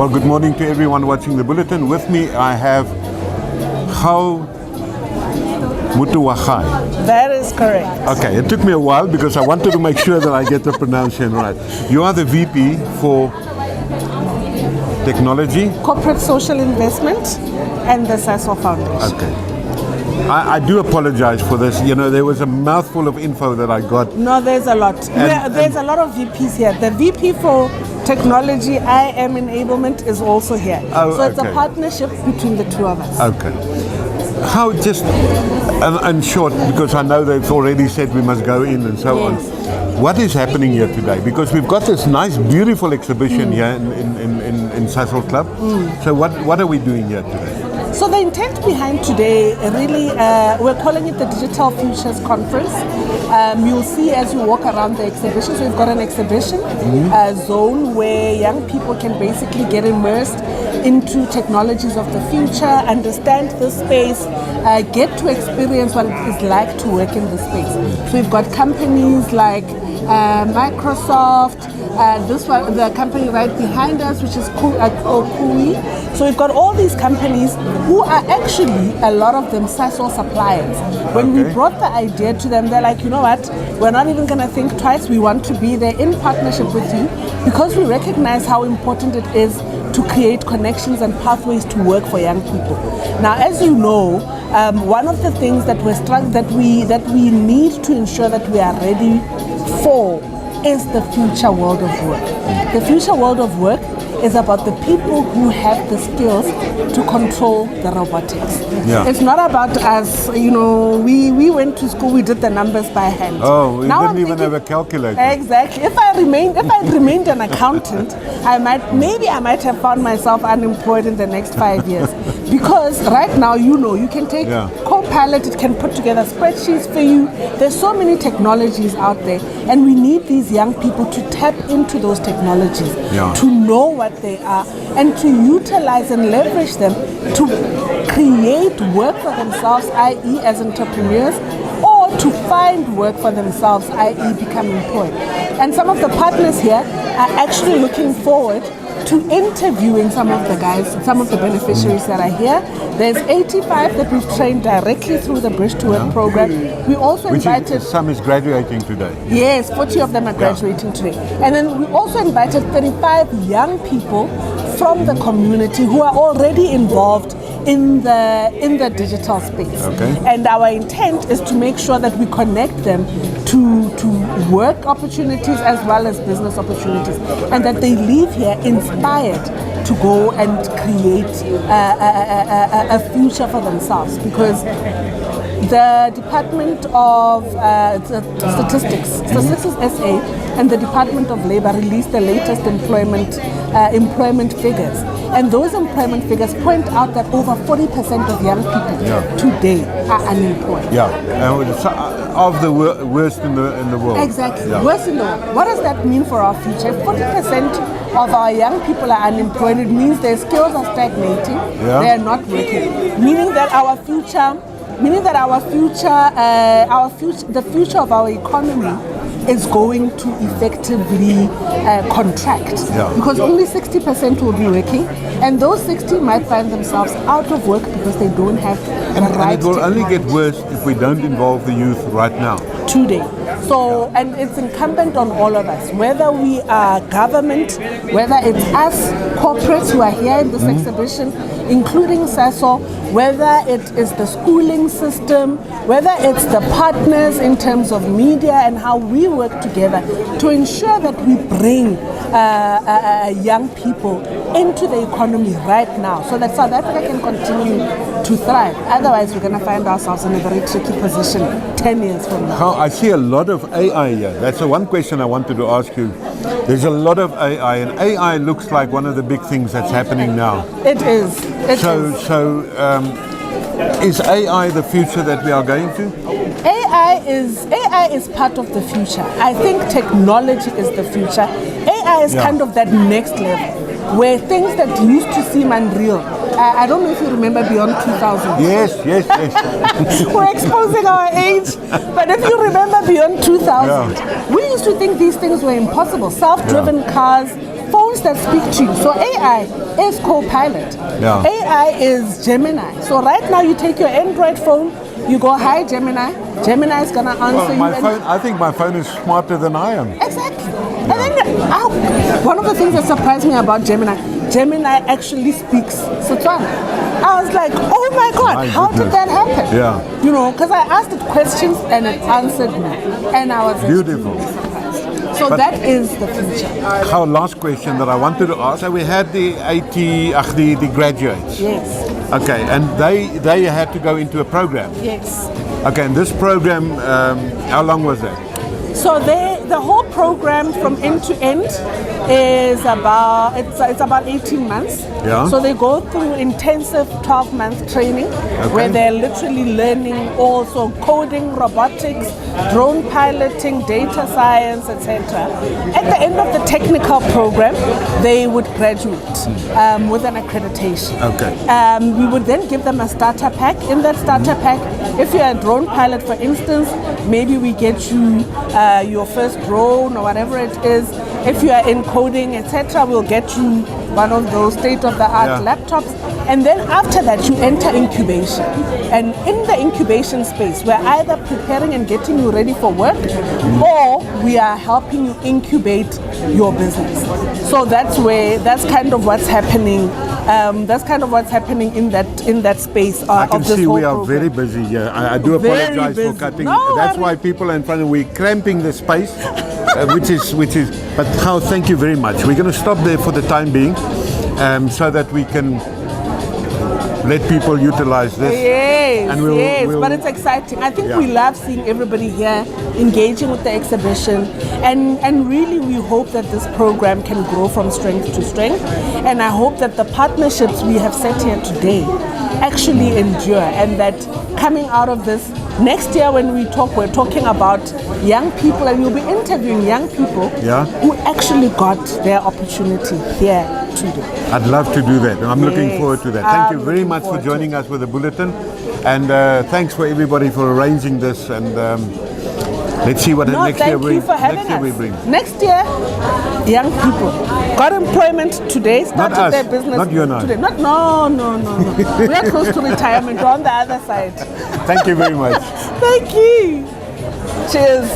Well, good morning to everyone watching the bulletin. With me, I have How Mutuwachai. That is correct. Okay, it took me a while because I wanted to make sure that I get the pronunciation right. You are the VP for Technology? Corporate Social Investment and the Sasol Foundation. Okay. I do apologize for this. You know, there was a mouthful of info that I got. No, there's a lot. There's a lot of VPs here. The VP for Technology, IM Enablement is also here. Oh, so it's okay. a partnership between the two of us. Okay. How just, and short, because I know they've already said we must go in and so on. What is happening here today? Because we've got this nice, beautiful exhibition here in Sasol Club. So what are we doing here today? So the intent behind today, really, we're calling it the Digital Futures Conference. You'll see as you walk around the exhibition, so we've got an exhibition zone where young people can basically get immersed into technologies of the future, understand the space, get to experience what it is like to work in the space. So we've got companies like Microsoft, this one, the company right behind us, which is Kui. So we've got all these companies who are actually, a lot of them, Sasol suppliers. When we brought the idea to them, they're like, you know what, we're not even going to think twice. We want to be there in partnership with you because we recognize how important it is to create connections and pathways to work for young people. Now, as you know, one of the things that we need to ensure that we are ready for is the future world of work. The future world of work is about the people who have the skills to control the robotics. Yeah. It's not about us, you know, we went to school, we did the numbers by hand. Oh, we didn't even have a calculator. Exactly. If I remained an accountant, I might have found myself unemployed in the next 5 years. Because right now, you know, you can take Copilot, it can put together spreadsheets for you. There's so many technologies out there, and we need these young people to tap into those technologies, to know what they are, and to utilize and leverage them to create work for themselves, i.e. as entrepreneurs, or to find work for themselves, i.e. become employed. And some of the partners here are actually looking forward to interviewing some of the guys, some of the beneficiaries that are here. There's 85 that we've trained directly through the Bridge to Work program. We also invited... some is graduating today. Yes, 40 of them are graduating today. And then we also invited 35 young people from the community who are already involved in the digital space. Okay. And our intent is to make sure that we connect them to work opportunities as well as business opportunities, and that they leave here inspired to go and create a future for themselves, because the Department of Statistics SA and the Department of Labor released the latest employment figures. And those employment figures point out that over 40% of young people today are unemployed. Yeah, of the worst in the world. Exactly, worst in the world. What does that mean for our future? If 40% of our young people are unemployed, it means their skills are stagnating, they are not working, meaning that the future of our economy is going to effectively contract, because only 60% will be working, and those 60 might find themselves out of work because they don't have the right technology. And it will only get technology. worse if we don't involve the youth right now. Today. So, and it's incumbent on all of us, whether we are government, whether it's us corporates who are here in this exhibition, including Sasol, whether it is the schooling system, whether it's the partners in terms of media and how we work together to ensure that we bring young people into the economy right now, so that South Africa can continue to thrive. Otherwise, we're going to find ourselves in a very tricky position 10 years from now. I see a lot of AI here. That's the one question I wanted to ask you. There's a lot of AI, and AI looks like one of the big things that's happening now. It is. Is AI the future that we are going to? AI is part of the future. I think technology is the future. AI is kind of that next level, where things that used to seem unreal. I don't know if you remember beyond 2000. Yes. We're exposing our age. But if you remember beyond 2000, we used to think these things were impossible. Self-driven cars, phones that speak to you. So AI is Copilot. Yeah. AI is Gemini. So right now you take your Android phone, you go, hi Gemini. Gemini is going to answer Well, you. I think my phone is smarter than I am. Exactly. And then one of the things that surprised me about Gemini actually speaks Setswana. I was like, oh my God, My how goodness. did that happen? Yeah. You know, because I asked it questions and it answered me. And I was Beautiful. extremely surprised. So But- that is the future. Our last question that I wanted to ask, so we had the the graduates. Yes, Okay, and they had to go into a program. yes. Okay, and this program, how long was that? So the whole program from end to end is about it's about 18 months. Yeah. So they go through intensive 12-month training where they're literally learning also coding, robotics, drone piloting, data science, etc. At the end of the technical program, they would graduate with an accreditation. Okay. We would then give them a starter pack. In that starter pack, if you're a drone pilot, for instance, maybe we get you your first drone or whatever it is. If you are in coding, etc., we'll get you one of those state-of-the-art laptops. And then after that, you enter incubation. And in the incubation space, we're either preparing and getting you ready for work, or we are helping you incubate your business. So that's kind of what's happening. That's kind of what's happening in that space I can of this see whole we are program. very busy here. I do Very apologize for busy. cutting. No That's worries. why people are in front of we're cramping the space, which is. But Hao, thank you very much. We're going to stop there for the time being, so that we can let people utilize this. Yes, And we'll- but it's exciting. I think Yeah. we love seeing everybody here engaging with the exhibition, and really we hope that this program can grow from strength to strength. And I hope that the partnerships we have set here today actually endure, and that coming out of this next year when we talk, we're talking about young people, and we'll be interviewing young people who actually got their opportunity here today. I'd love to do that. I'm looking Yes, forward to that. Thank I'm you very looking much for forward to joining us with the bulletin, and thanks for everybody for arranging this. And let's see what No, next year thank we you for having next year us. we bring. Next year, young people got employment today, started us, their business not you and I. today. No. We are close to retirement. We're on the other side. Thank you very much. Thank you. Cheers.